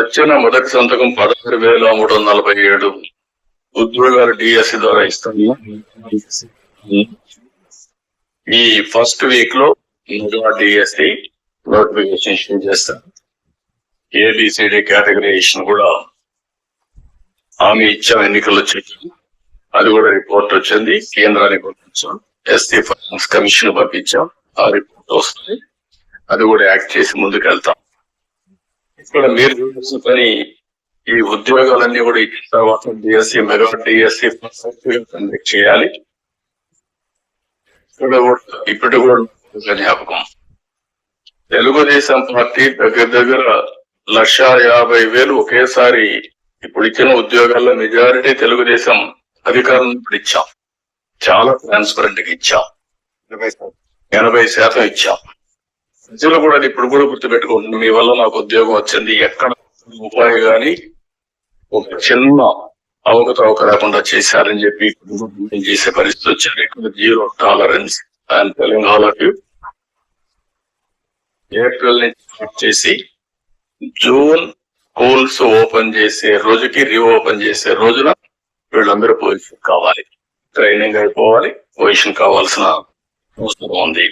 వచ్చిన మొదటి సంతకం 16,347 ఉద్యోగాలు డిఎస్సి ద్వారా ఇస్తాము. ఈ ఫస్ట్ వీక్ లో డిఎస్సి నోటిఫికేషన్ ఇష్యూ చేస్తారు. ఏబిసిడి కేటగరైజేషన్ కూడా హామీ ఇచ్చాం, ఎన్నికలు వచ్చాయి. అది కూడా రిపోర్ట్ వచ్చింది, కేంద్రానికి పంపించాం, ఎస్సీ ఫైనాన్స్ కమిషన్ పంపించాం, ఆ రిపోర్ట్ వస్తుంది. అది కూడా యాక్ట్ చేసి ముందుకు వెళ్తాం. ఇక్కడ మీరు చూసిన పని ఈ ఉద్యోగాలన్నీ కూడా ఇచ్చిన తర్వాత డిఎస్సి మెగా డిఎస్సి కండక్ట్ చేయాలి. ఇప్పుడు కూడా జ్ఞాపకం, తెలుగుదేశం పార్టీ దగ్గర 1,50,000 ఒకేసారి ఇప్పుడు ఇచ్చిన ఉద్యోగాల్లో మెజారిటీ తెలుగుదేశం అధికారం ఇప్పుడు ఇచ్చాం. చాలా ట్రాన్స్పరెంట్ గా ఇచ్చాం, 80% ఇచ్చాం. ప్రజలు కూడా ఇప్పుడు కూడా గుర్తుపెట్టుకోండి, మీ వల్ల నాకు ఉద్యోగం వచ్చింది, ఎక్కడ రూపాయి గాని ఒక చిన్న అవకతవక లేకుండా చేశారని చెప్పి చేసే పరిస్థితి వచ్చారు. ఇక్కడ 0 tolerance. I'm telling all of you. April నుంచి స్టార్ట్ చేసి జూన్ స్కూల్స్ ఓపెన్ చేసే రోజుకి, రీఓపెన్ చేసే రోజున వీళ్ళందరూ పొజిషన్ కావాలి, ట్రైనింగ్ అయిపోవాలి, పొజిషన్ కావాల్సిన అవసరం ఉంది.